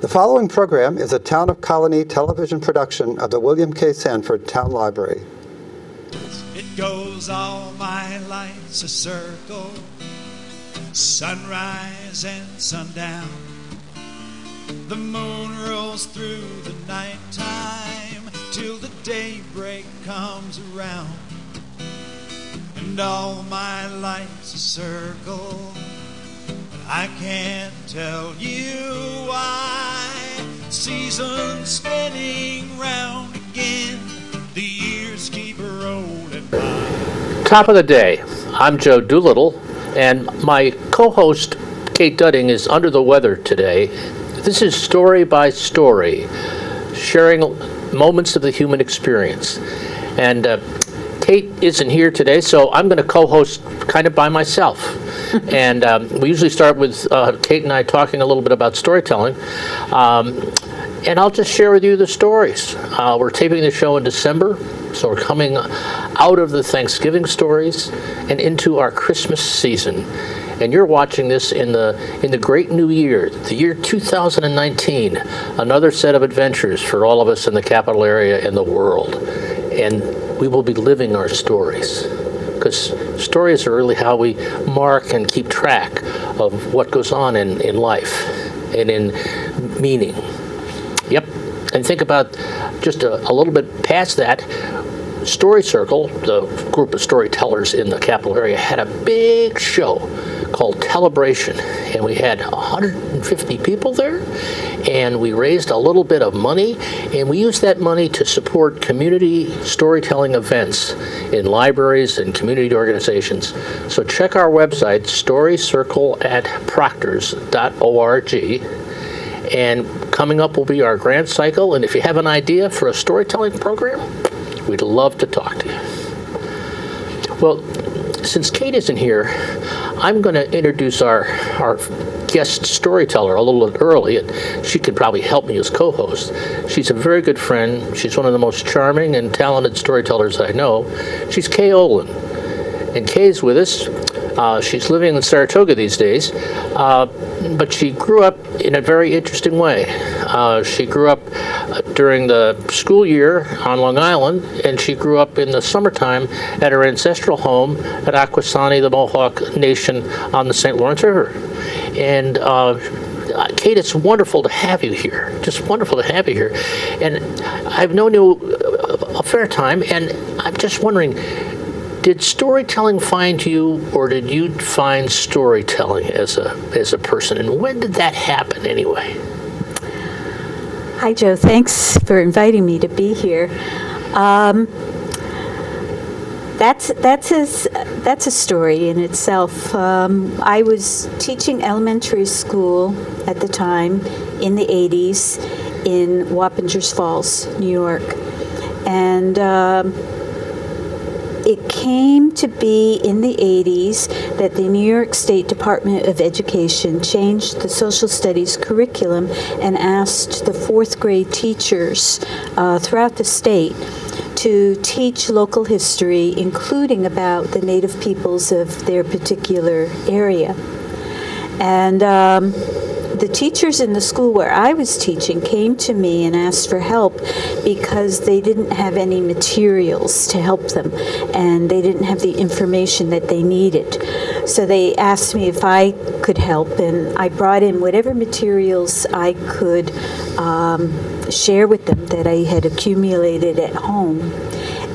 The following program is a Town of Colonie television production of the William K. Sanford Town Library. It goes all my life's a circle, sunrise and sundown. The moon rolls through the nighttime till the daybreak comes around. And all my life's a circle, but I can't tell you why. Seasons spinning round again, the years keep rolling by. Top of the day. I'm Joe Doolittle, and my co-host Kate Dudding is under the weather today. This is Story by Story, sharing moments of the human experience. And Kate isn't here today, so I'm going to co-host kind of by myself. And we usually start with Kate and I talking a little bit about storytelling. And I'll just share with you the stories. We're taping the show in December, so we're coming out of the Thanksgiving stories and into our Christmas season. And you're watching this in the great new year, the year 2019, another set of adventures for all of us in the capital area and the world. And we will be living our stories, because stories are really how we mark and keep track of what goes on in life and in meaning. Yep, and think about just a little bit past that. Story Circle, the group of storytellers in the capital area, had a big show called Telebration, and we had 150 people there, and we raised a little bit of money, and we used that money to support community storytelling events in libraries and community organizations. So check our website, storycircle@proctors.org, and coming up will be our grant cycle, and if you have an idea for a storytelling program, we'd love to talk to you. Well, since Kate isn't here, I'm going to introduce our guest storyteller a little bit early, and she could probably help me as co-host. She's a very good friend. She's one of the most charming and talented storytellers I know. She's Kay Olan, and Kay's with us. She's living in Saratoga these days, but she grew up in a very interesting way. She grew up during the school year on Long Island, and she grew up in the summertime at her ancestral home at Akwesasne, the Mohawk Nation on the St. Lawrence River. And Kate, it's wonderful to have you here. Just wonderful to have you here. And I've known you a fair time, and I'm just wondering, did storytelling find you, or did you find storytelling as a person? And when did that happen, anyway? Hi, Joe. Thanks for inviting me to be here. That's a story in itself. I was teaching elementary school at the time in the 80s in Wappingers Falls, New York, and it came to be in the 80s that the New York State Department of Education changed the social studies curriculum and asked the fourth grade teachers throughout the state to teach local history, including about the native peoples of their particular area. And the teachers in the school where I was teaching came to me and asked for help because they didn't have any materials to help them, and they didn't have the information that they needed. So they asked me if I could help, and I brought in whatever materials I could share with them that I had accumulated at home.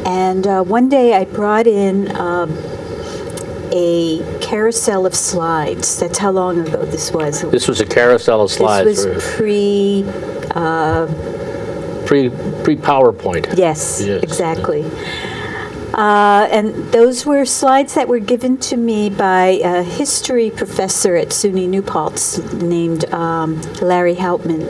And one day I brought in a carousel of slides. That's how long ago this was. This was a carousel of slides. This was pre-PowerPoint. Yes, exactly. And those were slides that were given to me by a history professor at SUNY New Paltz named Larry Hauptman.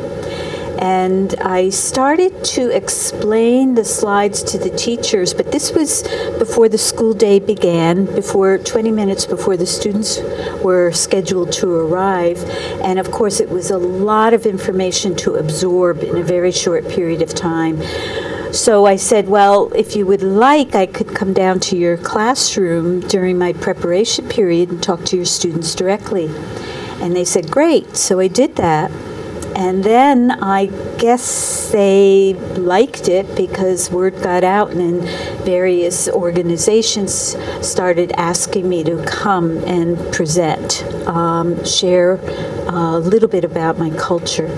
And I started to explain the slides to the teachers, but this was before the school day began, 20 minutes before the students were scheduled to arrive. And of course, it was a lot of information to absorb in a very short period of time. So I said, well, if you would like, I could come down to your classroom during my preparation period and talk to your students directly. And they said, great. So I did that. And then I guess they liked it because word got out, and various organizations started asking me to come and present, share a little bit about my culture.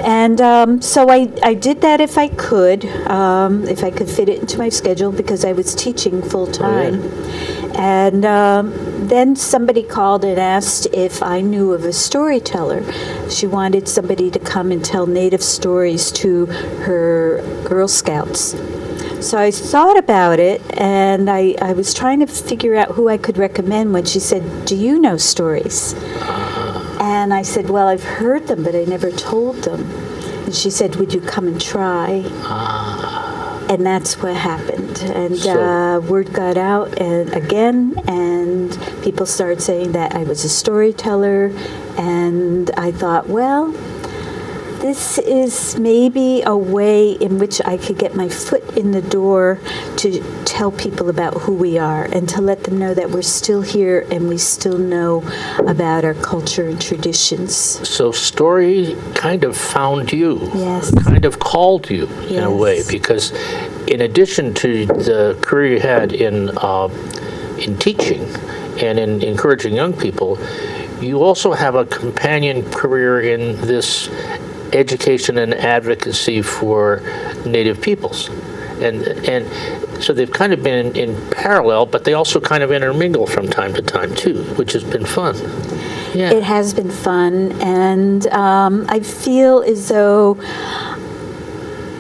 And so I did that if I could fit it into my schedule, because I was teaching full time. And then somebody called and asked if I knew of a storyteller. She wanted somebody to come and tell Native stories to her Girl Scouts. So I thought about it, and I was trying to figure out who I could recommend when she said, "Do you know stories?" And I said, "Well, I've heard them, but I never told them." And she said, "Would you come and try?" And that's what happened. And word got out and people started saying that I was a storyteller. And I thought, well, this is maybe a way in which I could get my foot in the door to tell people about who we are and to let them know that we're still here and we still know about our culture and traditions. So story kind of found you, Yes. kind of called you in a Yes. way, because in addition to the career you had in teaching and in encouraging young people, you also have a companion career in this education and advocacy for Native peoples. And so they've kind of been in parallel, but they also kind of intermingle from time to time too, which has been fun. Yeah. It has been fun, and I feel as though,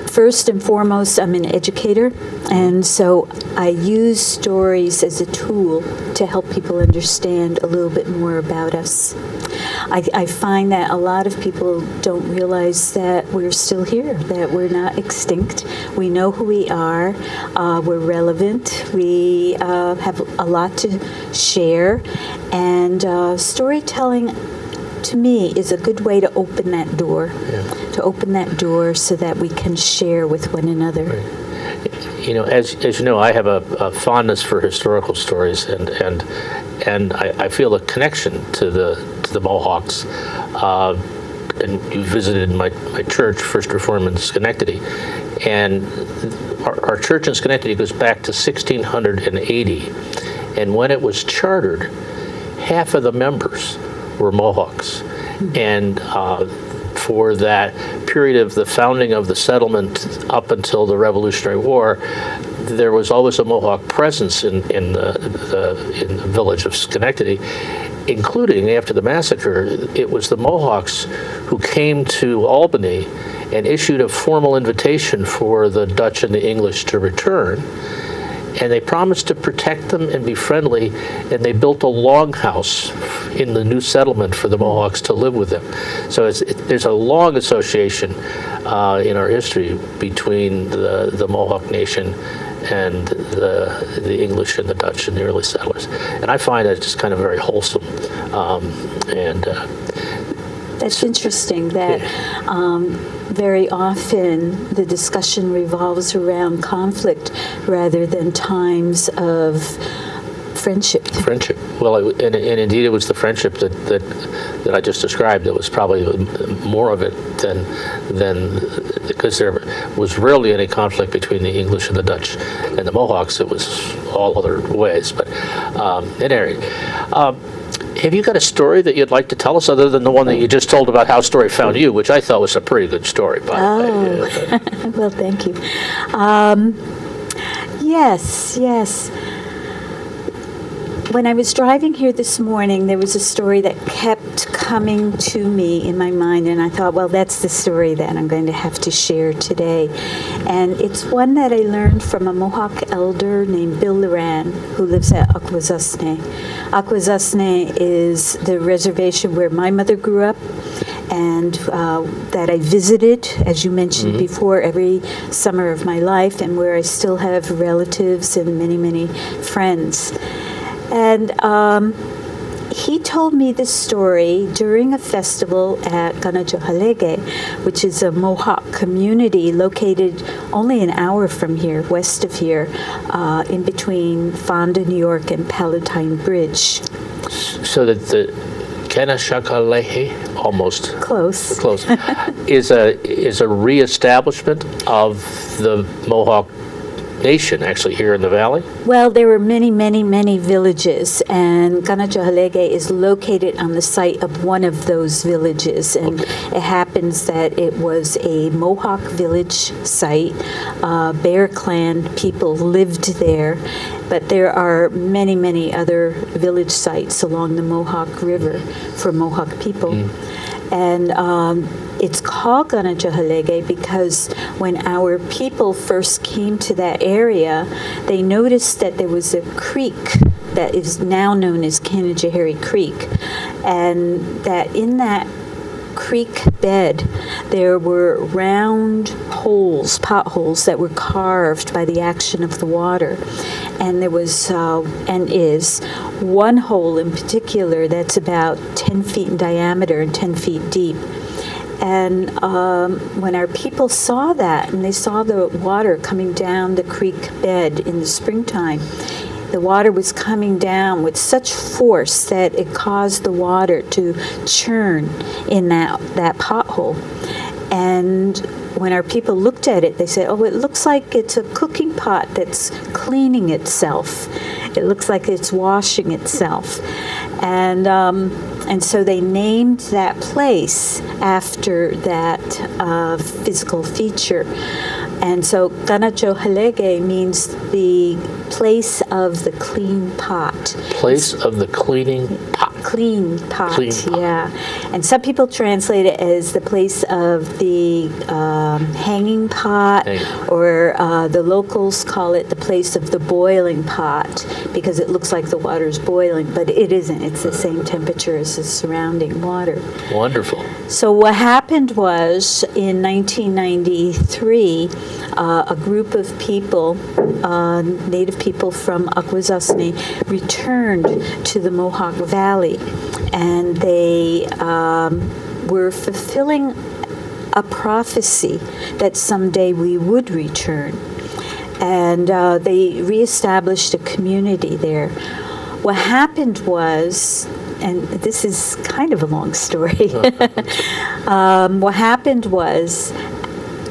first and foremost, I'm an educator, and so I use stories as a tool to help people understand a little bit more about us. I find that a lot of people don't realize that we're still here, that we're not extinct. We know who we are. We're relevant. We have a lot to share. And storytelling, to me, is a good way to open that door, so that we can share with one another. Right. You know, as you know, I have a fondness for historical stories, and I feel a connection to the Mohawks. And you visited my church, First Reformed in Schenectady, and our church in Schenectady goes back to 1680. And when it was chartered, half of the members were Mohawks, and for that period of the founding of the settlement up until the Revolutionary War, there was always a Mohawk presence in the village of Schenectady, including after the massacre. It was the Mohawks who came to Albany and issued a formal invitation for the Dutch and the English to return. And they promised to protect them and be friendly, and they built a longhouse in the new settlement for the Mohawks to live with them. So there's a long association in our history between the Mohawk Nation and the English and the Dutch and the early settlers. And I find that just kind of very wholesome. That's interesting that very often the discussion revolves around conflict rather than times of friendship. Friendship. Well, and indeed it was the friendship that I just described that was probably more of it than because there was rarely any conflict between the English and the Dutch and the Mohawks. It was all other ways. But in any rate, have you got a story that you'd like to tell us other than the one that you just told about how story found you, which I thought was a pretty good story, by the way? Well, thank you. Yes. When I was driving here this morning, there was a story that kept coming to me in my mind, and I thought, well, that's the story that I'm going to have to share today. And it's one that I learned from a Mohawk elder named Bill Loran, who lives at Akwesasne. Akwesasne is the reservation where my mother grew up, and that I visited, as you mentioned before, every summer of my life, and where I still have relatives and many, many friends. And he told me this story during a festival at Ganajohalege, which is a Mohawk community located only an hour from here, west of here, in between Fonda, New York, and Palatine Bridge. So that Kanashakalehe, almost Close. close, is a reestablishment of the Mohawk Nation, actually, here in the valley? Well, there were many, many, many villages, and Kanajohalege is located on the site of one of those villages. And it happens that it was a Mohawk village site. Bear Clan people lived there, but there are many, many other village sites along the Mohawk River for Mohawk people. And it's called Kanajohalege because when our people first came to that area, they noticed that there was a creek that is now known as Kanajahari Creek, and that in that creek bed there were round holes, potholes that were carved by the action of the water. And there was, and is, one hole in particular that's about 10 feet in diameter and 10 feet deep. And when our people saw that, and they saw the water coming down the creek bed in the springtime, the water was coming down with such force that it caused the water to churn in that pothole. And when our people looked at it, they said, oh, it looks like it's a cooking pot that's cleaning itself. It looks like it's washing itself. And so they named that place after that physical feature. And so Kanajohalege means the place of the clean pot. Place of the cleaning pot. Clean pot, Clean pot. yeah. And some people translate it as the place of the hanging pot, or the locals call it the place of the boiling pot because it looks like the water's boiling, but it isn't. It's the same temperature as the surrounding water. Wonderful. So what happened was, in 1993, a group of people, native people from Akwesasne, returned to the Mohawk Valley, and they were fulfilling a prophecy that someday we would return. And they reestablished a community there. What happened was, and this is kind of a long story, what happened was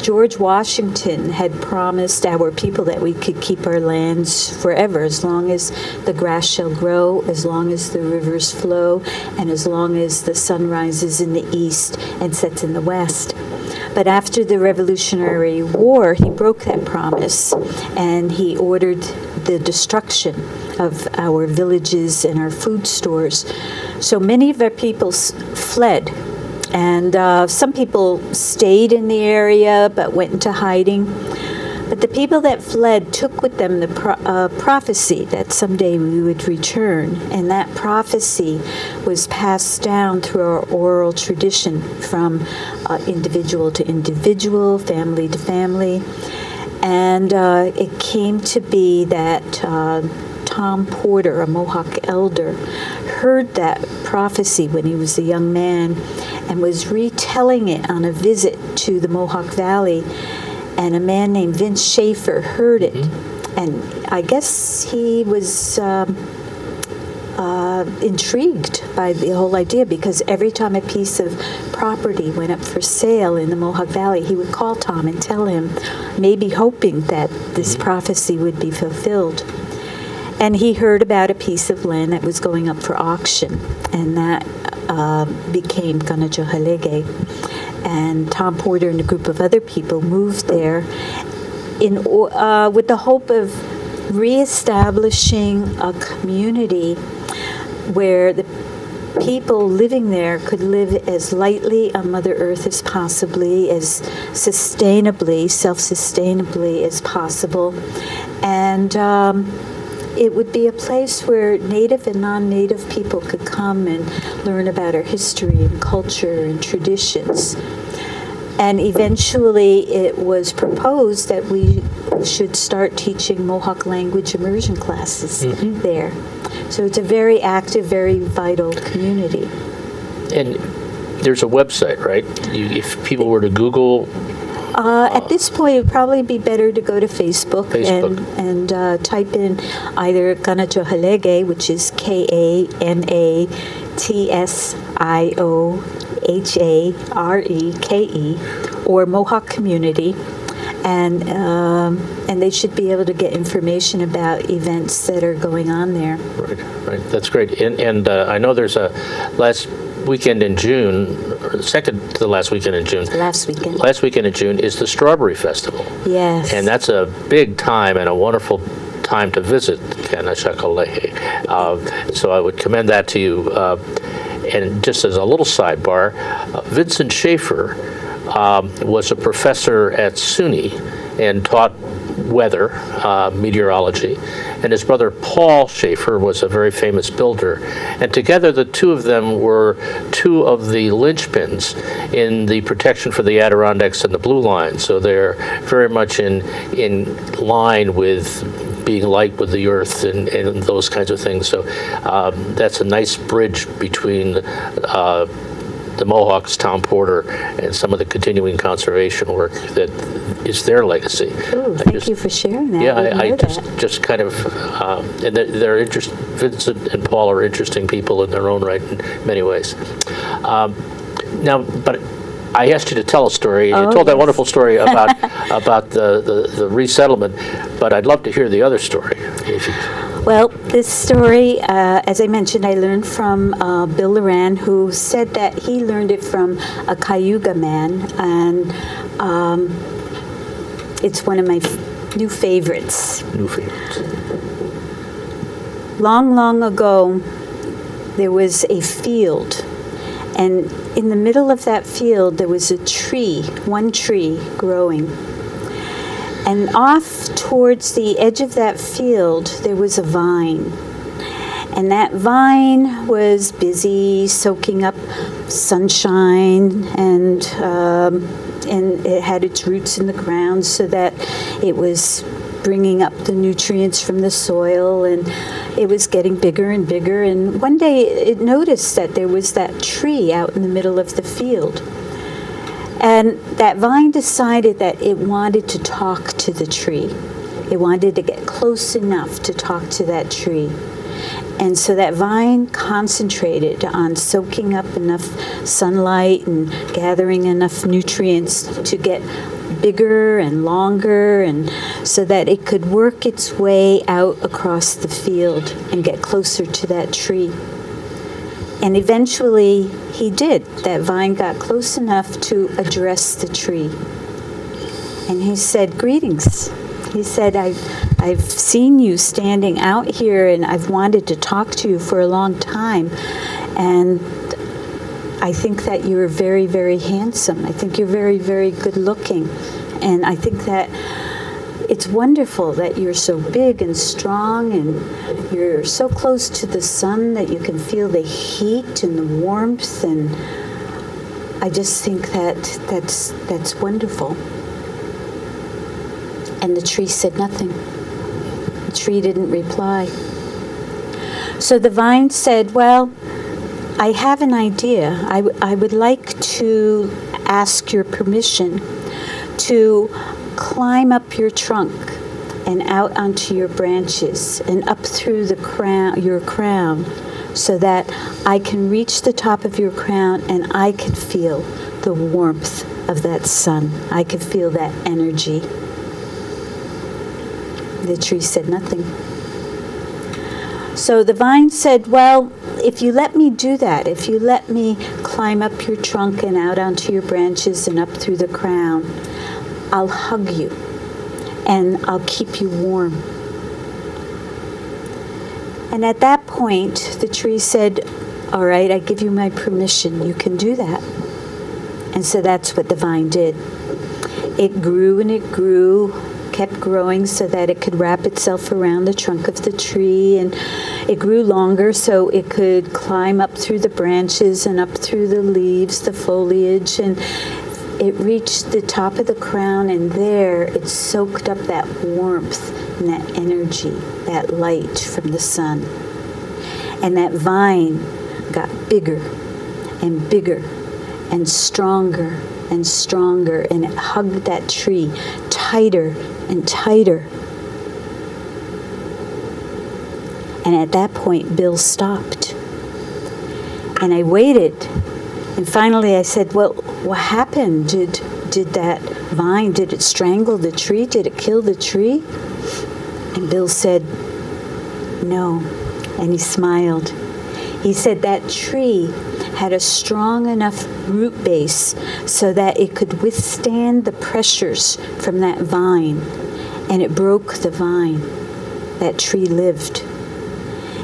George Washington had promised our people that we could keep our lands forever, as long as the grass shall grow, as long as the rivers flow, and as long as the sun rises in the east and sets in the west. But after the Revolutionary War, he broke that promise, and he ordered the destruction of our villages and our food stores. So many of our people fled. And some people stayed in the area but went into hiding. But the people that fled took with them the prophecy that someday we would return. And that prophecy was passed down through our oral tradition from individual to individual, family to family. And it came to be that Tom Porter, a Mohawk elder, heard that prophecy when he was a young man and was retelling it on a visit to the Mohawk Valley. And a man named Vince Schaefer heard it. And I guess he was intrigued by the whole idea, because every time a piece of property went up for sale in the Mohawk Valley, he would call Tom and tell him, maybe hoping that this prophecy would be fulfilled. And he heard about a piece of land that was going up for auction, and that became Kanajohalege. And Tom Porter and a group of other people moved there with the hope of reestablishing a community where the people living there could live as lightly on Mother Earth as possibly, as sustainably, self-sustainably as possible. And it would be a place where native and non-native people could come and learn about our history and culture and traditions. And eventually it was proposed that we should start teaching Mohawk language immersion classes there. So it's a very active, very vital community. And there's a website, right? If people were to Google... At this point, it would probably be better to go to Facebook. and type in either Kanajohalege, which is Kanajohalege, TSIOHAREKE, or Mohawk Community, and they should be able to get information about events that are going on there. Right. That's great. And I know there's a last weekend in June, or the second to the last weekend in June. Last weekend. Last weekend in June is the Strawberry Festival. Yes. And that's a big time and a wonderful time to visit Colonie. So I would commend that to you. And just as a little sidebar, Vincent Schaefer was a professor at SUNY and taught weather, meteorology, and his brother Paul Schaefer was a very famous builder. And together the two of them were two of the linchpins in the protection for the Adirondacks and the Blue Line. So they're very much in line with being light with the earth and those kinds of things. So that's a nice bridge between the Mohawks, Tom Porter, and some of the continuing conservation work that is their legacy. Ooh, thank you for sharing that. Yeah, I that. just kind of, and they're Vincent and Paul are interesting people in their own right in many ways. Now, but I asked you to tell a story. You told that wonderful story about the resettlement, but I'd love to hear the other story. Well, this story, as I mentioned, I learned from Bill Loran, who said that he learned it from a Cayuga man, and it's one of my new favorites. Long, long ago, there was a field, and in the middle of that field, there was a tree, one tree growing. And off towards the edge of that field, there was a vine. And that vine was busy soaking up sunshine, and it had its roots in the ground so that it was bringing up the nutrients from the soil, and it was getting bigger and bigger. And one day it noticed that there was that tree out in the middle of the field. And that vine decided that it wanted to talk to the tree. It wanted to get close enough to talk to that tree. And so that vine concentrated on soaking up enough sunlight and gathering enough nutrients to get bigger and longer, and so that it could work its way out across the field and get closer to that tree. And eventually he did. That vine got close enough to address the tree. And he said, "Greetings." He said, I've seen you standing out here, and I've wanted to talk to you for a long time. And I think that you're very, very handsome. I think you're very, very good looking. And I think that it's wonderful that you're so big and strong, and you're so close to the sun that you can feel the heat and the warmth. And I just think that's wonderful. And the tree said nothing. The tree didn't reply. So the vine said, "Well, I have an idea. I would like to ask your permission to climb up your trunk and out onto your branches and up through the your crown, so that I can reach the top of your crown and I can feel the warmth of that sun. I can feel that energy." The tree said nothing. So the vine said, "Well, if you let me do that, if you let me climb up your trunk and out onto your branches and up through the crown, I'll hug you and I'll keep you warm." And at that point, the tree said, "All right, I give you my permission. You can do that." And so that's what the vine did. It grew and it grew, kept growing so that it could wrap itself around the trunk of the tree, and it grew longer so it could climb up through the branches and up through the leaves, the foliage, and it reached the top of the crown, and there it soaked up that warmth and that energy, that light from the sun. And that vine got bigger and bigger and stronger and stronger, and it hugged that tree tighter and tighter. And at that point, Bill stopped. And I waited. And finally I said, well, what happened? Did that vine, did it strangle the tree? Did it kill the tree? And Bill said, no. And he smiled. He said that tree had a strong enough root base so that it could withstand the pressures from that vine. And it broke the vine. That tree lived.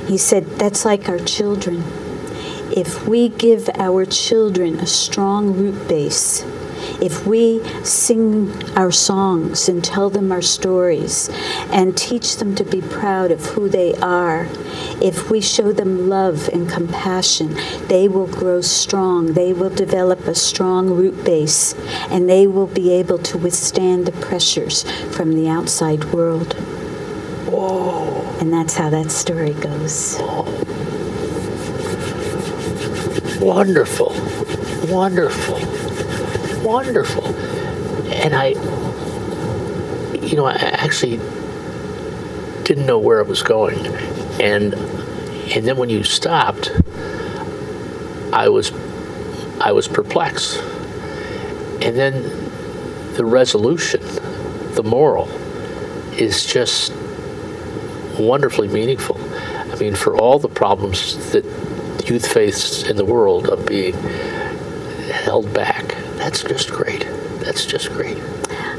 He said, that's like our children. If we give our children a strong root base, if we sing our songs and tell them our stories and teach them to be proud of who they are, if we show them love and compassion, they will grow strong. They will develop a strong root base, and they will be able to withstand the pressures from the outside world. Whoa. And that's how that story goes. Wonderful, wonderful, wonderful. And I actually didn't know where it was going. And then when you stopped, I was perplexed. And then the resolution, the moral, is just wonderfully meaningful. I mean, for all the problems that youth face in the world of being held back, that's just great. That's just great.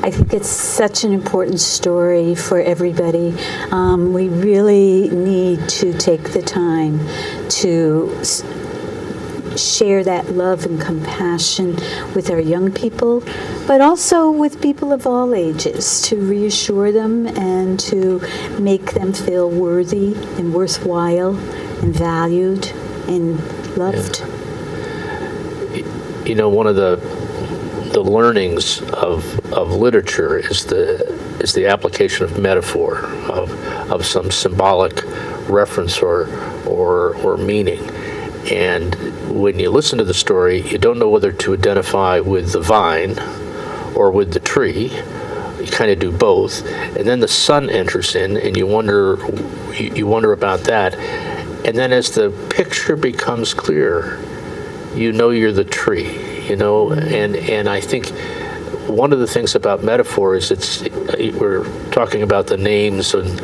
I think it's such an important story for everybody. We really need to take the time to share that love and compassion with our young people, but also with people of all ages, to reassure them and to make them feel worthy and worthwhile and valued and loved. Yeah. You know, one of the learnings of literature is the application of metaphor, of some symbolic reference or meaning. And when you listen to the story, you don't know whether to identify with the vine or with the tree. You kind of do both. And then the sun enters in, and you wonder about that. And then as the picture becomes clearer, you know you're the tree, you know. And I think one of the things about metaphor is we're talking about the names and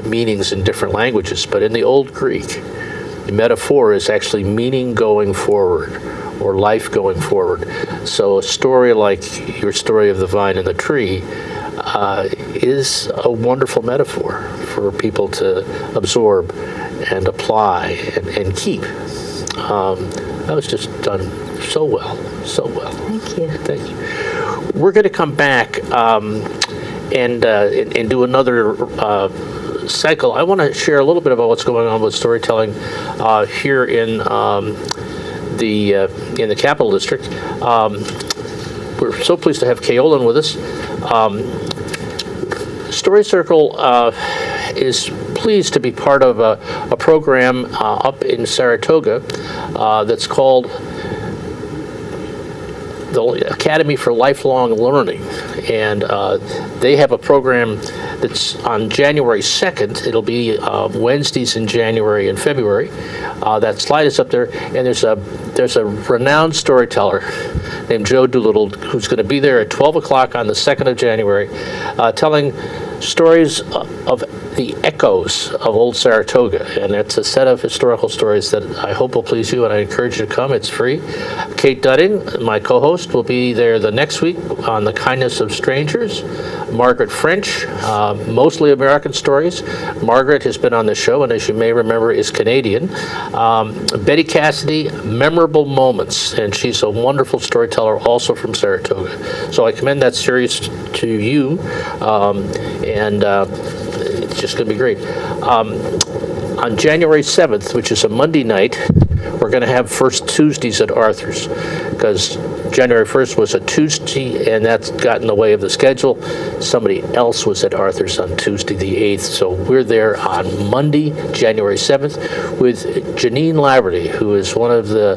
meanings in different languages, but in the Old Greek, the metaphor is actually meaning going forward or life going forward. So a story like your story of the vine and the tree is a wonderful metaphor for people to absorb and apply and keep. That was just done so well, so well. Thank you. Thank you. We're going to come back and do another cycle. I want to share a little bit about what's going on with storytelling here in the Capital District. We're so pleased to have Kay Olan with us. Story Circle is pleased to be part of a program up in Saratoga that's called the Academy for Lifelong Learning, and they have a program that's on January 2nd. It'll be Wednesdays in January and February. That slide is up there, and there's a renowned storyteller named Joe Doolittle who's going to be there at 12 o'clock on the 2nd of January, telling stories of the echoes of old Saratoga, and it's a set of historical stories that I hope will please you, and I encourage you to come. It's free. Kate Dudding, my co-host, will be there the next week on The Kindness of Strangers. Margaret French, mostly American stories. Margaret has been on the show, and as you may remember, is Canadian. Betty Cassidy, Memorable Moments, and she's a wonderful storyteller also from Saratoga. So I commend that series to you, and it's just going to be great. On January 7th, which is a Monday night, we're going to have First Tuesdays at Arthur's, because January 1st was a Tuesday, and that's got in the way of the schedule. Somebody else was at Arthur's on Tuesday the 8th, so we're there on Monday, January 7th, with Janine Laverty, who is one of the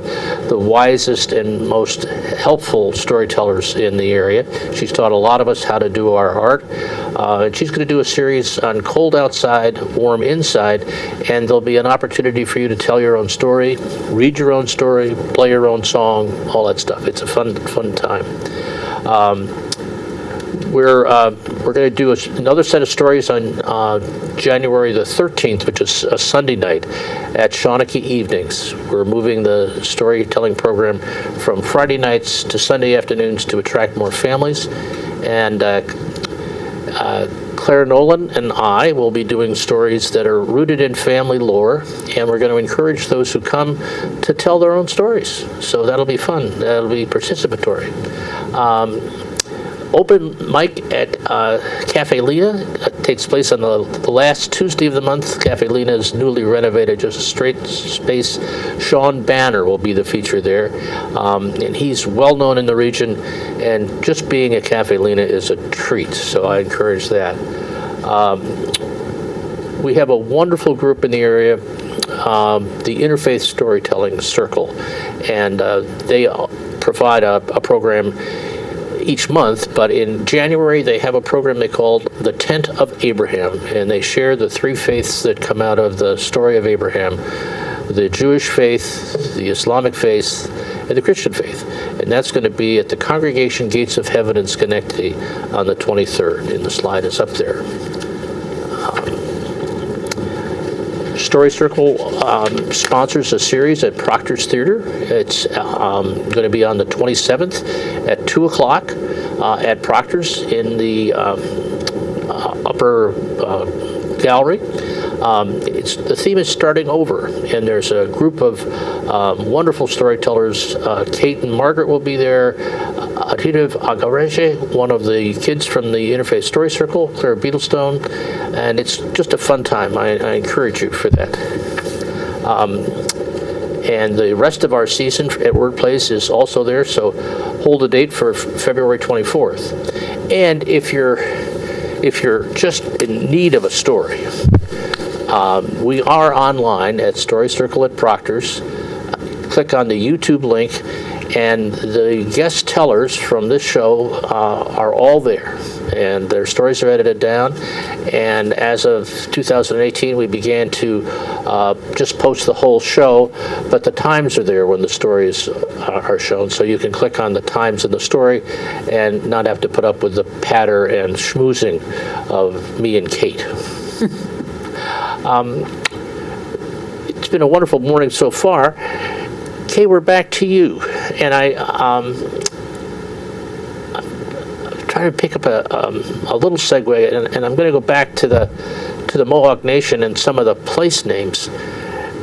wisest and most helpful storytellers in the area. She's taught a lot of us how to do our art, and she's going to do a series on cold outside, warm inside, and there'll be an opportunity for you to tell your own story, read your own story, play your own song, all that stuff. It's a fun time. We're going to do another set of stories on January the 13th, which is a Sunday night at Shawnee Evenings. We're moving the storytelling program from Friday nights to Sunday afternoons to attract more families. And Claire Nolan and I will be doing stories that are rooted in family lore, and we're going to encourage those who come to tell their own stories. So that'll be fun. That'll be participatory. Open mic at Cafe Lena takes place on the last Tuesday of the month. Cafe Lena is newly renovated, just a straight space. Sean Banner will be the feature there, and he's well known in the region, and just being at Cafe Lena is a treat, so I encourage that. We have a wonderful group in the area, the Interfaith Storytelling Circle, and they provide a program each month, but in January they have a program they call the Tent of Abraham, and they share the three faiths that come out of the story of Abraham: the Jewish faith, the Islamic faith, and the Christian faith. And that's going to be at the Congregation Gates of Heaven in Schenectady on the 23rd, and the slide is up there. Story Circle sponsors a series at Proctor's Theater. It's going to be on the 27th at 2 o'clock at Proctor's in the upper gallery. The theme is starting over, and there's a group of wonderful storytellers. Kate and Margaret will be there. Atidav Agareje, one of the kids from the Interfaith Story Circle, Claire Beetlestone, and it's just a fun time. I encourage you for that. And the rest of our season at Wordplays is also there, so hold a date for February 24th. And if you're just in need of a story, we are online at Story Circle at Proctor's. Click on the YouTube link, and the guest tellers from this show are all there, and their stories are edited down. And as of 2018, we began to just post the whole show, but the times are there when the stories are shown, so you can click on the times in the story and not have to put up with the patter and schmoozing of me and Kate. It's been a wonderful morning so far. Kay, we're back to you, and I'm trying to pick up a little segue, and I'm going to go back to the Mohawk Nation and some of the place names,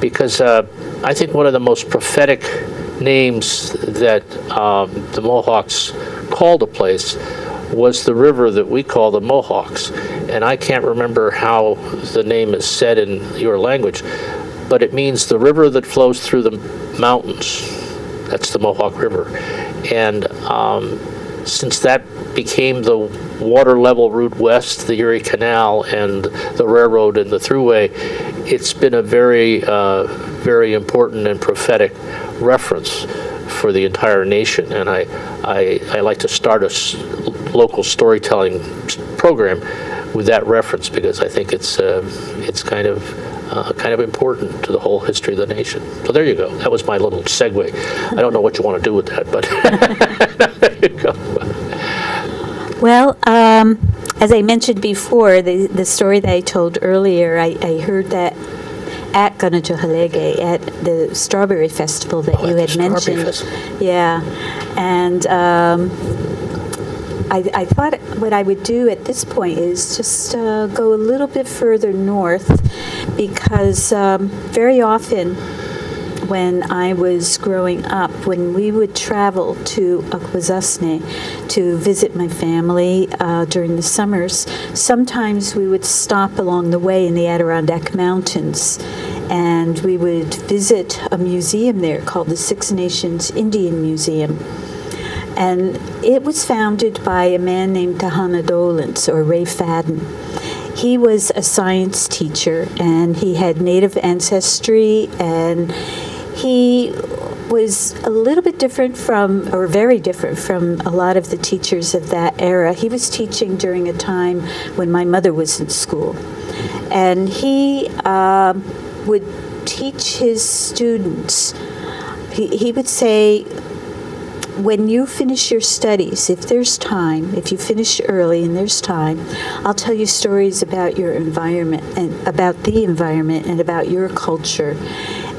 because I think one of the most prophetic names that the Mohawks called a place was the river that we call the Mohawks, and I can't remember how the name is said in your language, but it means the river that flows through the mountains. That's the Mohawk River. And since that became the water level route west, the Erie Canal and the railroad and the thruway, it's been a very, very important and prophetic reference for the entire nation. And I like to start a local storytelling program with that reference, because I think it's kind of important to the whole history of the nation. So there you go. That was my little segue. I don't know what you want to do with that, but there you go. Well, as I mentioned before, the story that I told earlier, I heard that at Ganajohalege, at the Strawberry Festival that you had mentioned. Yeah. And I thought what I would do at this point is just go a little bit further north, because very often when I was growing up, when we would travel to Akwesasne to visit my family during the summers, sometimes we would stop along the way in the Adirondack Mountains, and we would visit a museum there called the Six Nations Indian Museum. And it was founded by a man named Kahana Dolans, or Ray Fadden. He was a science teacher, and he had Native ancestry, and he was a little bit different from, or very different from, a lot of the teachers of that era. He was teaching during a time when my mother was in school. And he would teach his students. He would say, when you finish your studies, if there's time, if you finish early and there's time, I'll tell you stories about your environment and about the environment and about your culture.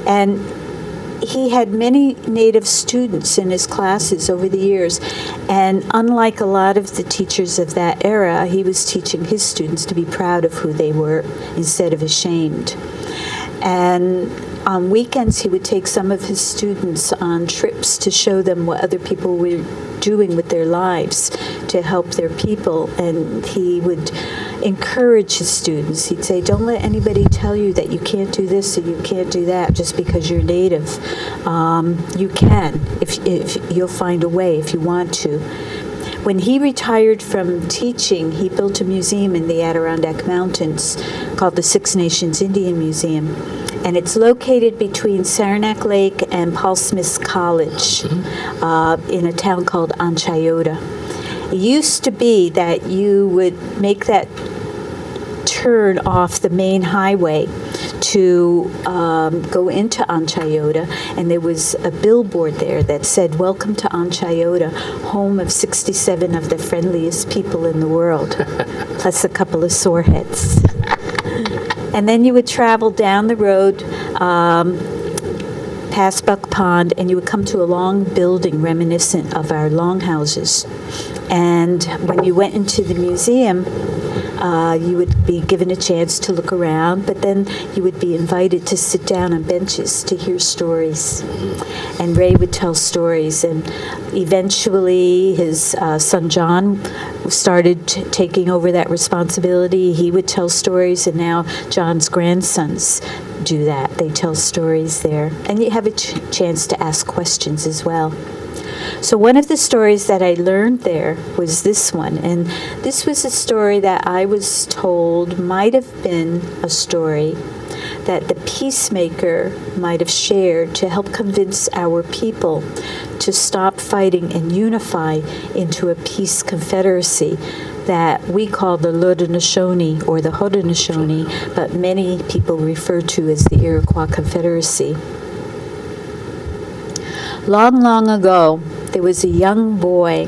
And he had many Native students in his classes over the years, and unlike a lot of the teachers of that era, he was teaching his students to be proud of who they were instead of ashamed. And on weekends, he would take some of his students on trips to show them what other people were doing with their lives to help their people. And he would encourage his students. He'd say, don't let anybody tell you that you can't do this or you can't do that just because you're Native. You can, if you'll find a way if you want to. When he retired from teaching, he built a museum in the Adirondack Mountains called the Six Nations Indian Museum. And it's located between Saranac Lake and Paul Smith's College in a town called Anchayota. It used to be that you would make that turn off the main highway to go into Anchayota, and there was a billboard there that said, "Welcome to Anchayota, home of 67 of the friendliest people in the world," plus a couple of sore heads. And then you would travel down the road past Buck Pond, and you would come to a long building reminiscent of our longhouses. And when you went into the museum, you would be given a chance to look around, but then you would be invited to sit down on benches to hear stories. And Ray would tell stories, and eventually his son John started taking over that responsibility. He would tell stories, and now John's grandsons do that. They tell stories there. And you have a chance to ask questions as well. So one of the stories that I learned there was this one, and this was a story that I was told might have been a story that the peacemaker might have shared to help convince our people to stop fighting and unify into a peace confederacy that we call the Haudenosaunee or the Haudenosaunee, but many people refer to as the Iroquois Confederacy. Long, long ago, there was a young boy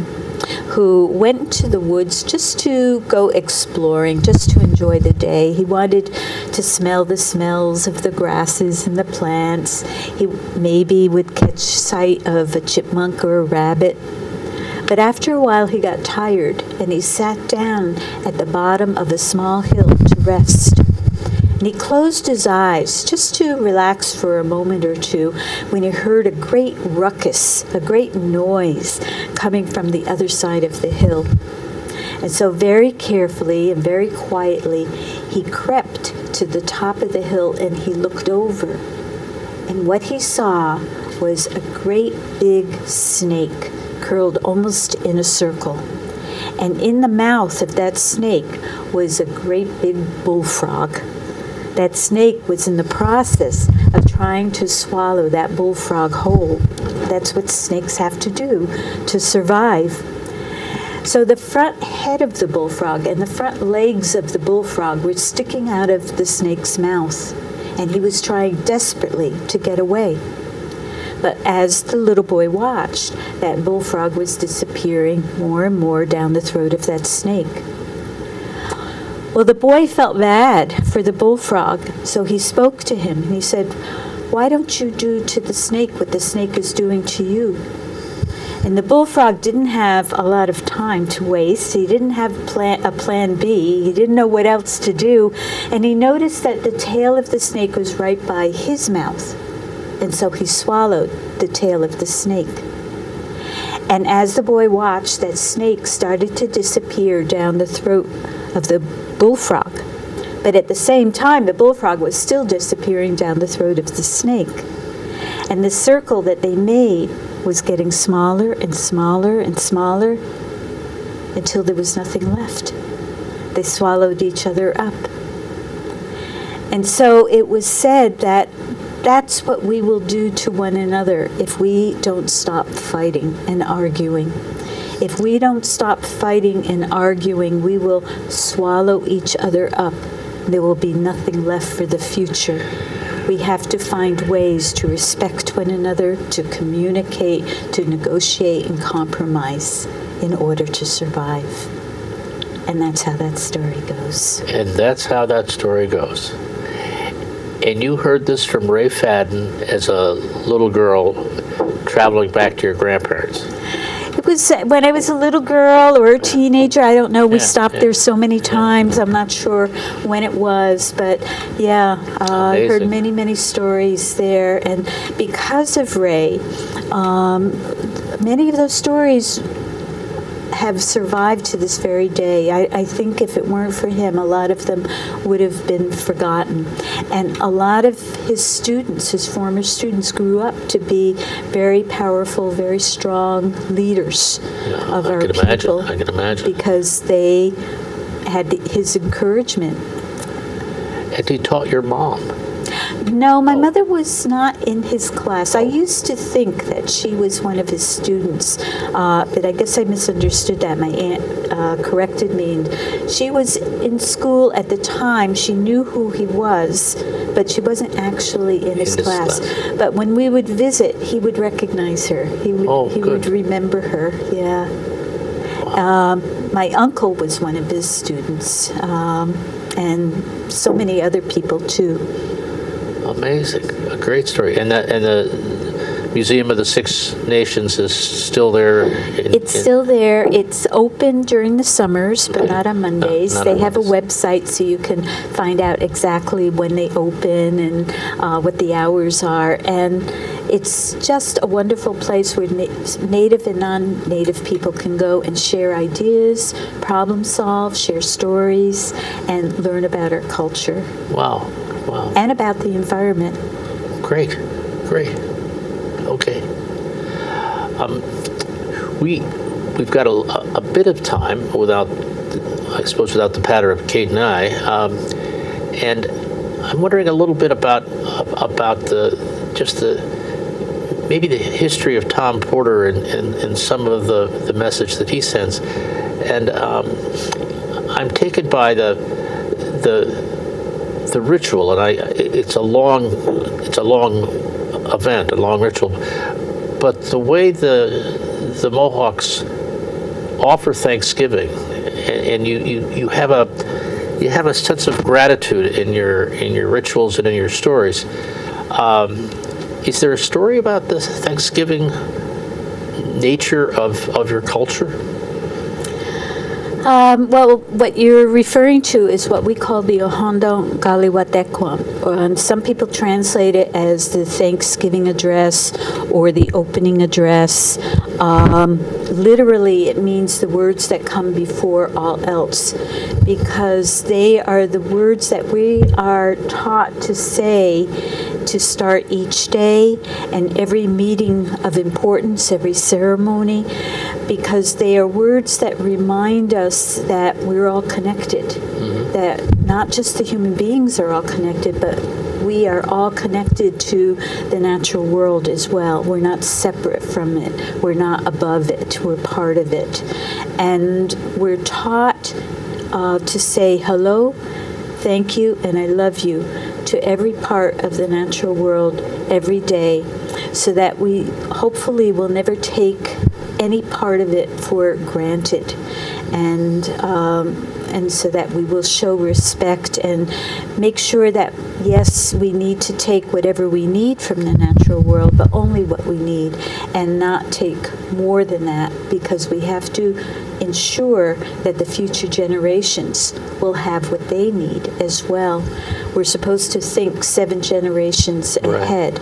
who went to the woods just to go exploring, just to enjoy the day. He wanted to smell the smells of the grasses and the plants. He maybe would catch sight of a chipmunk or a rabbit. But after a while, he got tired, and he sat down at the bottom of a small hill to rest. And he closed his eyes just to relax for a moment or two when he heard a great ruckus, a great noise coming from the other side of the hill. And so very carefully and very quietly, he crept to the top of the hill and he looked over. And what he saw was a great big snake curled almost in a circle. And in the mouth of that snake was a great big bullfrog. That snake was in the process of trying to swallow that bullfrog whole. That's what snakes have to do to survive. So the front head of the bullfrog and the front legs of the bullfrog were sticking out of the snake's mouth, and he was trying desperately to get away. But as the little boy watched, that bullfrog was disappearing more and more down the throat of that snake. Well, the boy felt bad for the bullfrog, so he spoke to him, and he said, "Why don't you do to the snake what the snake is doing to you?" And the bullfrog didn't have a lot of time to waste. He didn't have a plan B. He didn't know what else to do. And he noticed that the tail of the snake was right by his mouth. And so he swallowed the tail of the snake. And as the boy watched, that snake started to disappear down the throat of the bullfrog. But at the same time, the bullfrog was still disappearing down the throat of the snake. And the circle that they made was getting smaller and smaller and smaller until there was nothing left. They swallowed each other up. And so it was said that that's what we will do to one another if we don't stop fighting and arguing. If we don't stop fighting and arguing, we will swallow each other up. There will be nothing left for the future. We have to find ways to respect one another, to communicate, to negotiate and compromise in order to survive. And that's how that story goes. And that's how that story goes. And you heard this from Ray Fadden as a little girl traveling back to your grandparents. It was when I was a little girl or a teenager. I don't know. We stopped there so many times. I'm not sure when it was. But, yeah, I heard many, many stories there. And because of Ray, many of those stories have survived to this very day. I think if it weren't for him, a lot of them would have been forgotten. And a lot of his students, his former students, grew up to be very powerful, very strong leaders of our people. I can imagine. Because they had his encouragement. And he taught your mom. No, my mother was not in his class. I used to think that she was one of his students, but I guess I misunderstood that. My aunt corrected me. And she was in school at the time. She knew who he was, but she wasn't actually in his class. But when we would visit, he would recognize her. He would remember her, yeah. My uncle was one of his students, and so many other people, too. Amazing. A great story. And the Museum of the Six Nations is still there? It's still there. It's open during the summers, but not on Mondays. They have a website so you can find out exactly when they open and what the hours are. And it's just a wonderful place where Native and non-Native people can go and share ideas, problem solve, share stories, and learn about our culture. Wow. Wow. And about the environment. Great. Okay. We've got a bit of time without the patter of Kate and I, and I'm wondering a little bit about maybe the history of Tom Porter and some of the message that he sends, and I'm taken by the ritual, and it's a long event, a long ritual, but the way the Mohawks offer Thanksgiving, and you have a sense of gratitude in your rituals and in your stories. Is there a story about the Thanksgiving nature of your culture? Well, what you're referring to is what we call the Ohondo Galiwatekwam. Some people translate it as the Thanksgiving address or the opening address. Literally, it means the words that come before all else, because they are the words that we are taught to say to start each day and every meeting of importance, every ceremony, because they are words that remind us that we're all connected, that not just the human beings are all connected, but we are all connected to the natural world as well. We're not separate from it. We're not above it. We're part of it. And we're taught to say hello, thank you, and I love you to every part of the natural world every day, so that we hopefully will never take any part of it for granted, and so that we will show respect and make sure that, yes, we need to take whatever we need from the natural world, but only what we need, and not take more than that, because we have to ensure that the future generations will have what they need as well. We're supposed to think 7 generations ahead.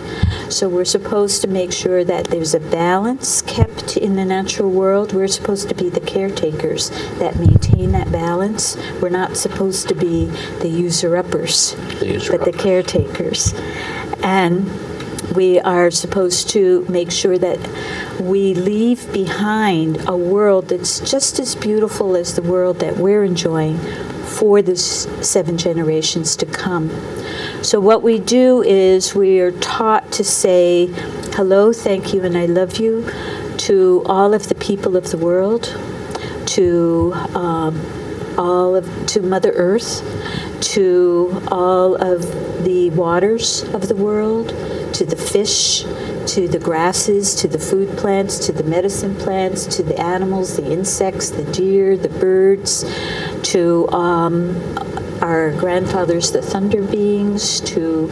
So we're supposed to make sure that there's a balance kept in the natural world. We're supposed to be the caretakers that maintain that balance. We're not supposed to be the user-uppers, but the caretakers. And We are supposed to make sure that we leave behind a world that's just as beautiful as the world that we're enjoying for the 7 generations to come. So what we do is we are taught to say hello, thank you, and I love you to all of the people of the world, to to Mother Earth, to all of the waters of the world, to the fish, to the grasses, to the food plants, to the medicine plants, to the animals, the insects, the deer, the birds, to our grandfathers, the thunder beings, to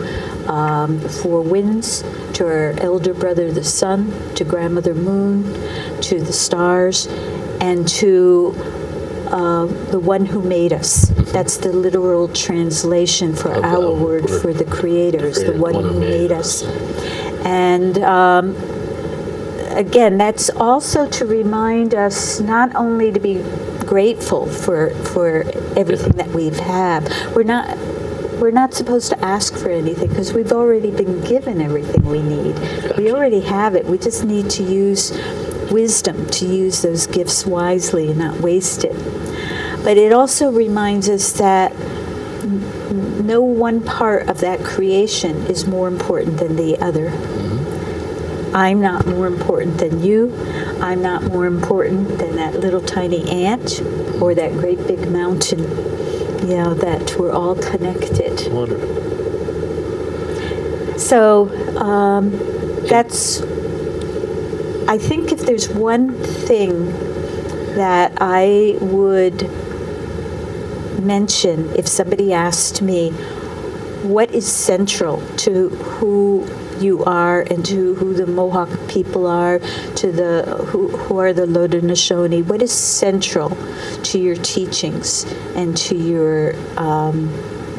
the 4 winds, to our elder brother, the sun, to grandmother moon, to the stars, and to the one who made us. That's the literal translation for our word for the Creator, is the one who made us. And again, that's also to remind us not only to be grateful for everything that we've had. We're not supposed to ask for anything because we've already been given everything we need. We already have it. We just need to use wisdom to use those gifts wisely and not waste it. But it also reminds us that no one part of that creation is more important than the other. I'm not more important than you. I'm not more important than that little tiny ant or that great big mountain. You know, that we're all connected. Wonderful. So that's, I think if there's one thing that I would mention if somebody asked me what is central to who you are and to who the Mohawk people are, to the who are the Haudenosaunee, what is central to your teachings and to your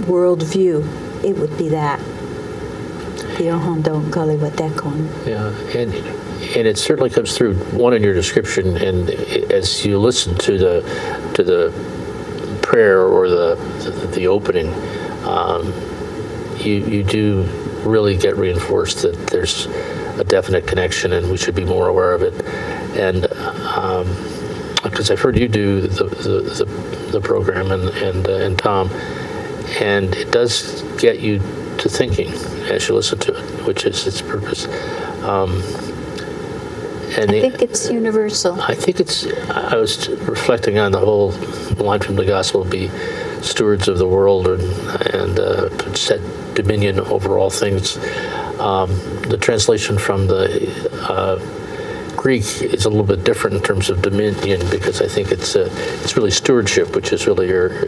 worldview, it would be that. Yeah, and it certainly comes through, one, in your description, and as you listen to the prayer or the opening, you do really get reinforced that there's a definite connection and we should be more aware of it. And because I've heard you do the program and Tom, and it does get you to thinking as you listen to it, which is its purpose. And I think it's universal. I think I was reflecting on the whole line from the gospel, be stewards of the world and set dominion over all things. The translation from the Greek is a little bit different in terms of dominion, because I think it's really stewardship, which is really your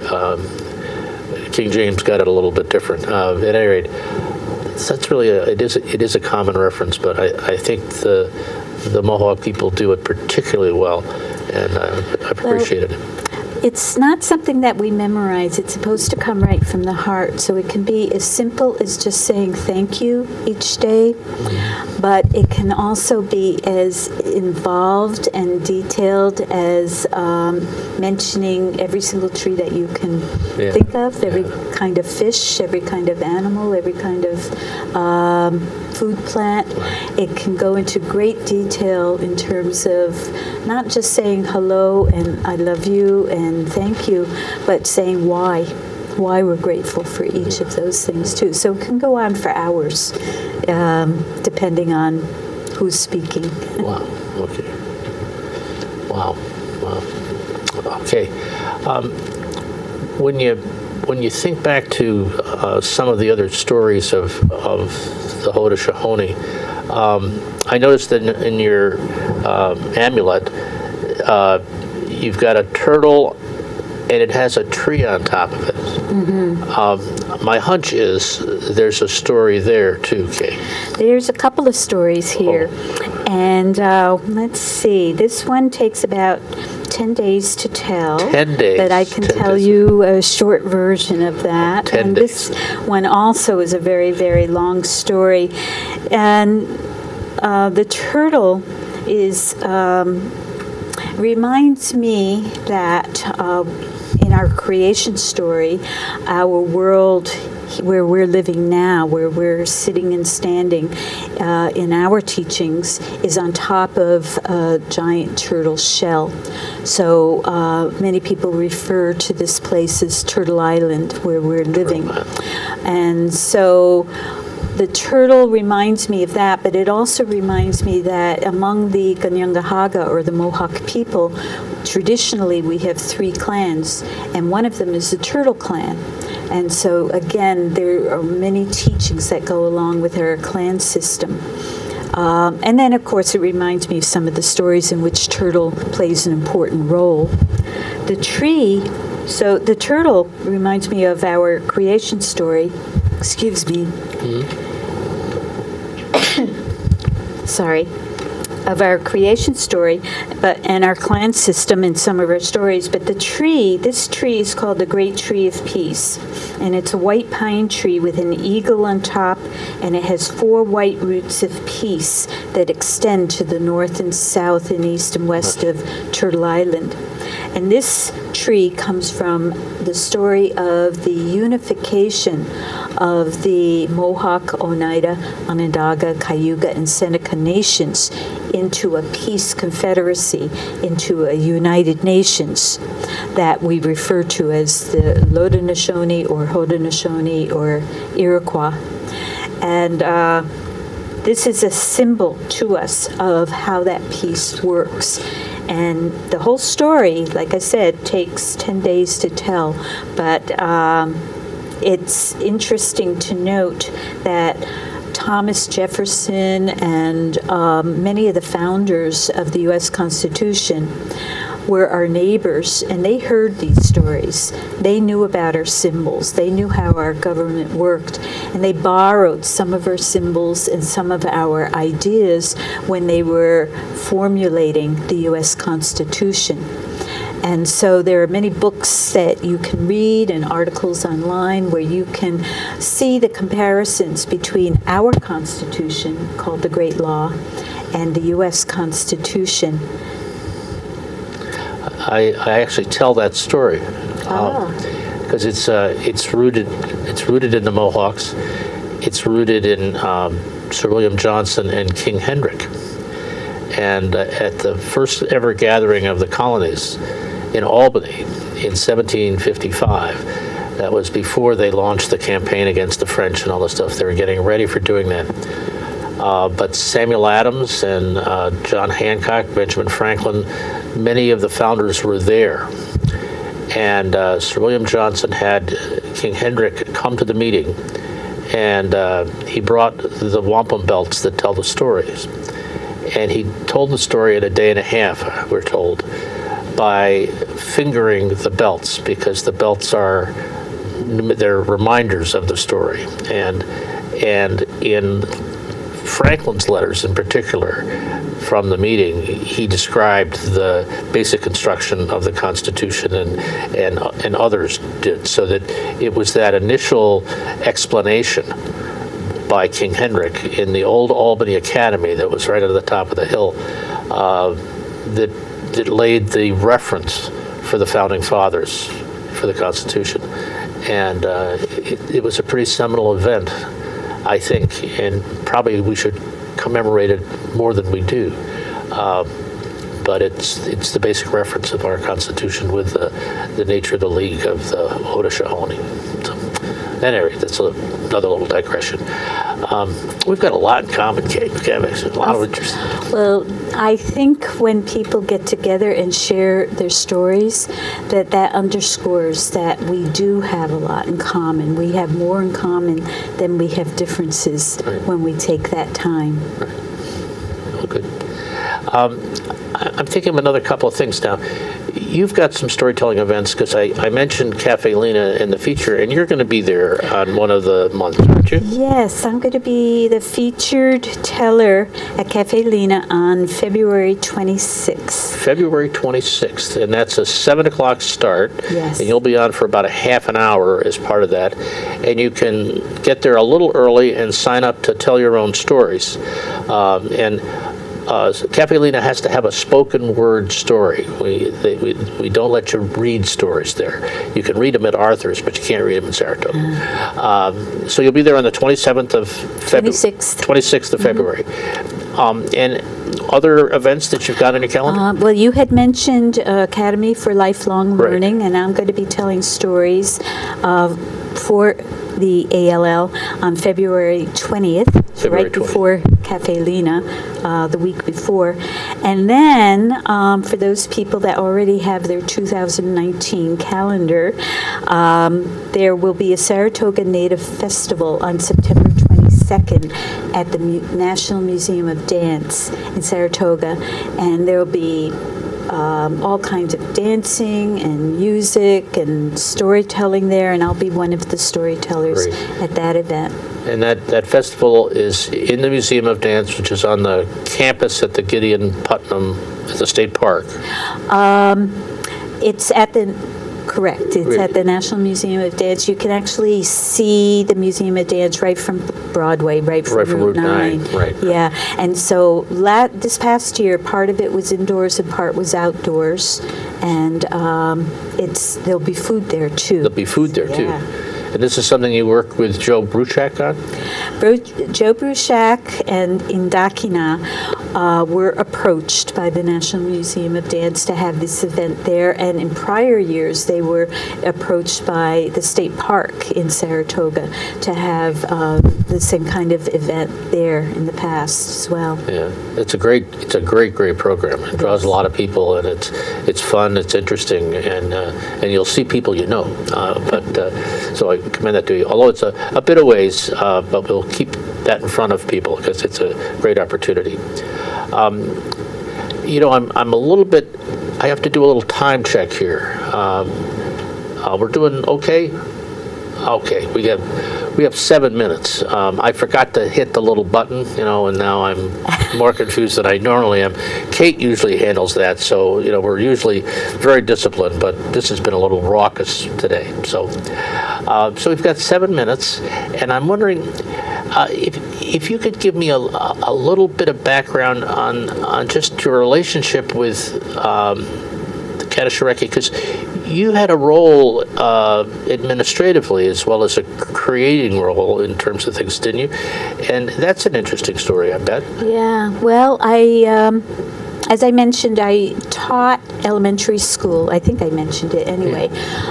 King James got it a little bit different. At any rate, that's really it is a common reference, but I think the Mohawk people do it particularly well, and I appreciate it. It's not something that we memorize. It's supposed to come right from the heart. So it can be as simple as just saying thank you each day, but it can also be as involved and detailed as mentioning every single tree that you can think of, every kind of fish, every kind of animal, every kind of food plant. It can go into great detail in terms of not just saying hello and I love you and thank you, but saying why we're grateful for each of those things too. So it can go on for hours, depending on who's speaking. Wow. Okay. Wow. Okay. When you think back to some of the other stories of the Haudenosaunee, I noticed that in your amulet, you've got a turtle, and it has a tree on top of it. My hunch is there's a story there too, Kay. There's a couple of stories here. And let's see. This one takes about 10 days to tell. 10 days. But I can tell you a short version of that. 10 days. This one also is a very, very long story. And the turtle is reminds me that in our creation story, our world where we're living now, where we're sitting and standing in our teachings, is on top of a giant turtle shell. So many people refer to this place as Turtle Island, where we're living. And so the turtle reminds me of that, but it also reminds me that among the Kanyangahaga, or the Mohawk people, traditionally we have 3 clans, and one of them is the Turtle Clan. And so, again, there are many teachings that go along with our clan system. And then, of course, it reminds me of some of the stories in which turtle plays an important role. The tree, so the turtle reminds me of our creation story. Excuse me. Sorry. Of our creation story, and our clan system in some of our stories. But this tree is called the Great Tree of Peace, and it's a white pine tree with an eagle on top, and it has 4 white roots of peace that extend to the north and south and east and west of Turtle Island. And this tree comes from the story of the unification of the Mohawk, Oneida, Onondaga, Cayuga, and Seneca nations into a peace confederacy, into a United Nations that we refer to as the Haudenosaunee or Haudenosaunee or Iroquois. And this is a symbol to us of how that peace works. And the whole story, like I said, takes 10 days to tell, but it's interesting to note that Thomas Jefferson and many of the founders of the U.S. Constitution were our neighbors, and they heard these stories. They knew about our symbols. They knew how our government worked, and they borrowed some of our symbols and some of our ideas when they were formulating the U.S. Constitution. And so there are many books that you can read and articles online where you can see the comparisons between our Constitution, called the Great Law, and the U.S. Constitution. I actually tell that story because it's rooted in the Mohawks. It's rooted in Sir William Johnson and King Hendrick. And at the first ever gathering of the colonies in Albany in 1755, that was before they launched the campaign against the French and all the stuff. They were getting ready for doing that. But Samuel Adams and John Hancock, Benjamin Franklin, many of the founders were there. And Sir William Johnson had King Hendrick come to the meeting, and he brought the wampum belts that tell the stories. And he told the story in a day and a half, we're told, by fingering the belts, because the belts they're reminders of the story. And in Franklin's letters in particular from the meeting, he described the basic construction of the Constitution, and others did, so that it was that initial explanation by King Hendrick in the old Albany Academy that was right at the top of the hill that laid the reference for the Founding Fathers for the Constitution. And it was a pretty seminal event, I think, and probably we should commemorate it more than we do. But it's the basic reference of our Constitution with the nature of the League of the Haudenosaunee. So, that area, that's another little digression. We've got a lot in common, Kate. A lot of interest. Well, I think when people get together and share their stories, that underscores that we do have a lot in common. We have more in common than we have differences when we take that time. Right. Well, good. I'm thinking of another couple of things now. You've got some storytelling events, because I mentioned Cafe Lena in the feature, and you're going to be there on one of the months, aren't you? Yes, I'm going to be the featured teller at Cafe Lena on February 26th. February 26th, and that's a 7 o'clock start. Yes. And you'll be on for about a half an hour as part of that. And you can get there a little early and sign up to tell your own stories. And Cafe Lena has to have a spoken word story. We don't let you read stories there. You can read them at Arthur's, but you can't read them in Saratoga. So you'll be there on the 27th of February. 26th of February. And other events that you've got on your calendar? Well, you had mentioned Academy for Lifelong Learning, and I'm going to be telling stories for the ALL on February 20th, right before Cafe Lena, the week before. And then for those people that already have their 2019 calendar, there will be a Saratoga Native Festival on September 22nd at the National Museum of Dance in Saratoga, and there will be all kinds of dancing and music and storytelling there, and I'll be one of the storytellers at that event. And that festival is in the Museum of Dance, which is on the campus at the Gideon Putnam at the State Park. It's at the Correct. It's at the National Museum of Dance. You can actually see the Museum of Dance right from Broadway, right from Route 9. Right. Yeah. And so this past year, part of it was indoors and part was outdoors. And there'll be food there, too. There'll be food there, too. And this is something you work with Joe Bruchak on? Joe Bruchak and Indakina were approached by the National Museum of Dance to have this event there, and in prior years they were approached by the State Park in Saratoga to have the same kind of event there in the past as well. Yeah, it's a great program. It draws a lot of people, and it's fun, it's interesting, and you'll see people you know. So I commend that to you. Although it's a bit of ways, but we'll keep that in front of people because it's a great opportunity. I'm a little bit. I have to do a little time check here. We're doing okay. Okay, we have 7 minutes. I forgot to hit the little button, and now I'm more confused than I normally am. Kate usually handles that, so we're usually very disciplined, but this has been a little raucous today. So we've got 7 minutes, and I'm wondering if you could give me a little bit of background on just your relationship with the Katashareki, because you had a role administratively as well as a creating role in terms of things, didn't you? And that's an interesting story, I bet. Yeah. Well, as I mentioned, I taught elementary school. I think I mentioned it anyway,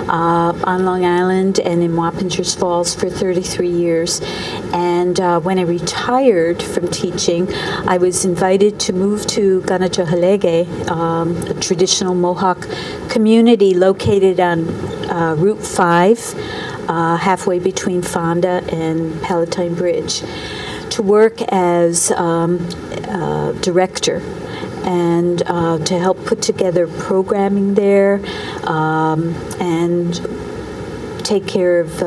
on Long Island and in Wappingers Falls for 33 years. And when I retired from teaching, I was invited to move to Ganatohalege, a traditional Mohawk community located on Route 5, halfway between Fonda and Palatine Bridge, to work as director and to help put together programming there and take care of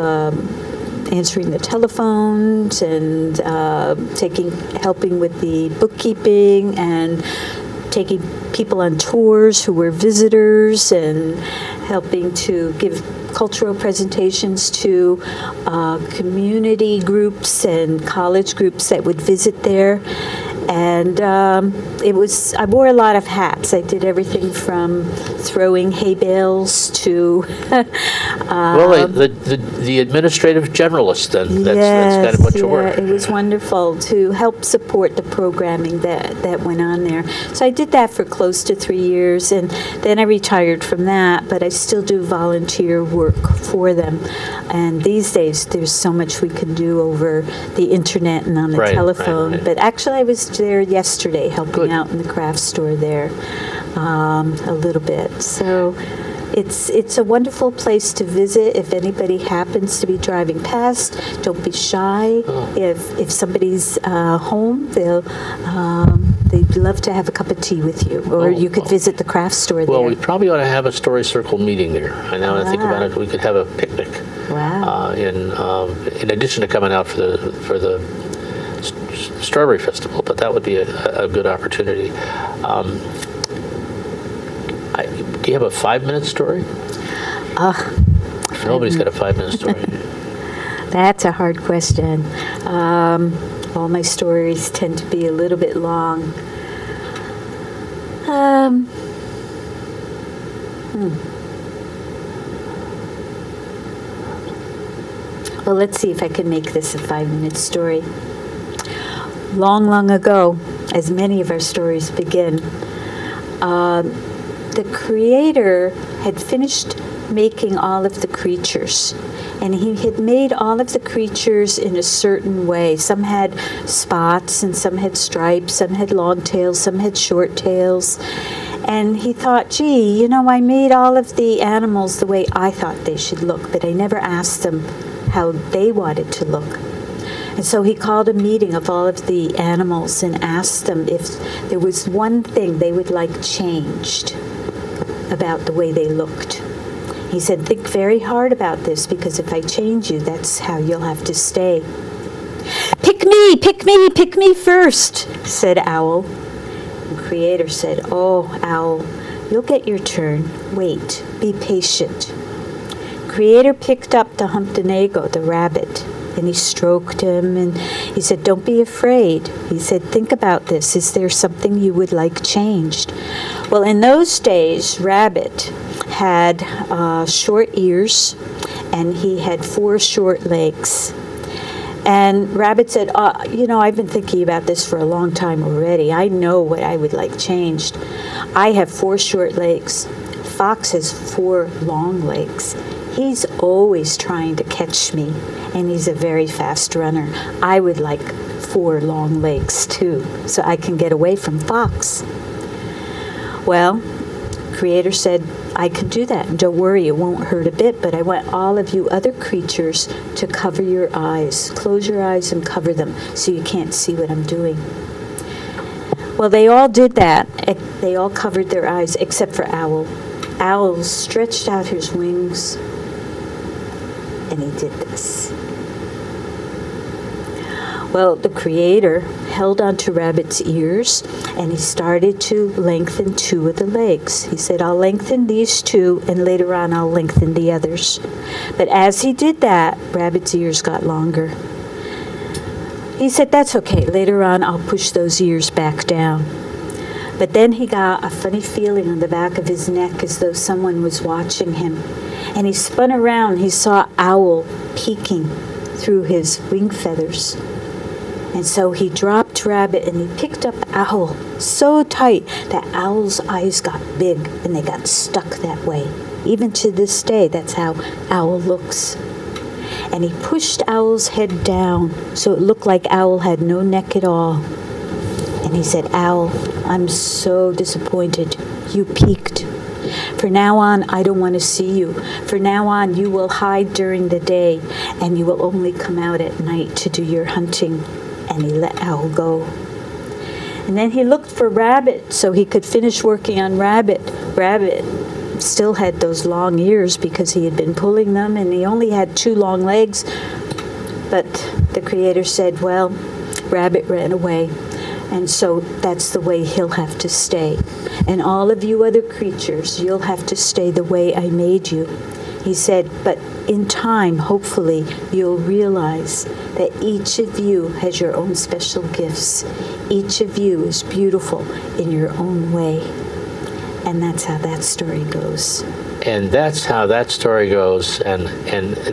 answering the telephones and helping with the bookkeeping and taking people on tours who were visitors and helping to give cultural presentations to community groups and college groups that would visit there. And I wore a lot of hats. I did everything from throwing hay bales to... the administrative generalist, then. That's kind of what you were. It was wonderful to help support the programming that went on there. So I did that for close to 3 years, and then I retired from that, but I still do volunteer work for them. And these days, there's so much we can do over the internet and on the telephone. Right. But actually, I was there yesterday helping out in the craft store there a little bit. So it's a wonderful place to visit. If anybody happens to be driving past, don't be shy. If somebody's home, they'd love to have a cup of tea with you, or you could visit the craft store there. Well, we probably ought to have a story circle meeting there. And now that I think about it, we could have a picnic. Wow. In addition to coming out for the Strawberry Festival, but that would be a good opportunity. Do you have a 5-minute story? Nobody's got a 5-minute story. That's a hard question. All my stories tend to be a little bit long. Um, Well, let's see if I can make this a 5-minute story. Long, long ago, as many of our stories begin, the Creator had finished making all of the creatures. And he had made all of the creatures in a certain way. Some had spots, and some had stripes, some had long tails, some had short tails. And he thought, gee, I made all of the animals the way I thought they should look, but I never asked them how they wanted to look. And so he called a meeting of all of the animals and asked them if there was one thing they would like changed about the way they looked. He said, think very hard about this, because if I change you, that's how you'll have to stay. Pick me first, said Owl. And Creator said, oh, Owl, you'll get your turn. Wait, be patient. Creator picked up the Humptonago, the rabbit, and he stroked him, and he said, don't be afraid. He said, think about this. Is there something you would like changed? Well, in those days, Rabbit had short ears, and he had 4 short legs. And Rabbit said, I've been thinking about this for a long time already. I know what I would like changed. I have 4 short legs. Fox has 4 long legs. He's always trying to catch me, and he's a very fast runner. I would like 4 long legs, too, so I can get away from Fox. Well, Creator said, I can do that, and don't worry, it won't hurt a bit, but I want all of you other creatures to cover your eyes. Close your eyes and cover them so you can't see what I'm doing. Well, they all did that. They all covered their eyes except for Owl. Owl stretched out his wings, and he did this. Well, the Creator held onto Rabbit's ears, and he started to lengthen 2 of the legs. He said, I'll lengthen these 2, and later on I'll lengthen the others. But as he did that, Rabbit's ears got longer. He said, that's okay. Later on I'll push those ears back down. But then he got a funny feeling on the back of his neck, as though someone was watching him. And he spun around. He saw Owl peeking through his wing feathers. And so he dropped Rabbit, and he picked up Owl so tight that Owl's eyes got big, and they got stuck that way. Even to this day, that's how Owl looks. And he pushed Owl's head down so it looked like Owl had no neck at all. And he said, Owl, I'm so disappointed. You peeked. For now on, I don't want to see you. For now on, you will hide during the day, and you will only come out at night to do your hunting. And he let Owl go. And then he looked for Rabbit so he could finish working on Rabbit. Rabbit still had those long ears because he had been pulling them, and he only had 2 long legs. But the Creator said, well, Rabbit ran away, and so that's the way he'll have to stay. And all of you other creatures, you'll have to stay the way I made you. He said, but in time, hopefully, you'll realize that each of you has your own special gifts. Each of you is beautiful in your own way. And that's how that story goes. And that's how that story goes, and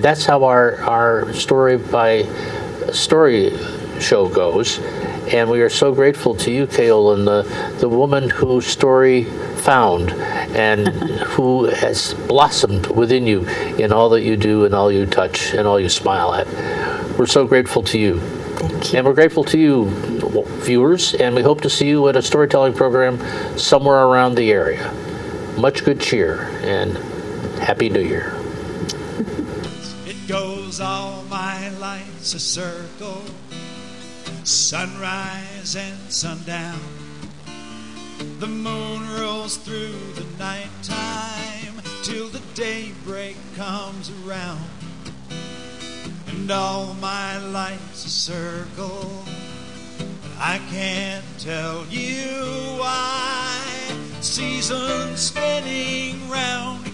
that's how our story by story show goes. And we are so grateful to you, Kay Olan, the woman whose story found and who has blossomed within you in all that you do and all you touch and all you smile at. We're so grateful to you. Thank you. And we're grateful to you, viewers, and we hope to see you at a storytelling program somewhere around the area. Much good cheer, and Happy New Year. It goes all my life's a circle, sunrise and sundown. The moon rolls through the nighttime till the daybreak comes around. And all my life's a circle, but I can't tell you why. Seasons spinning round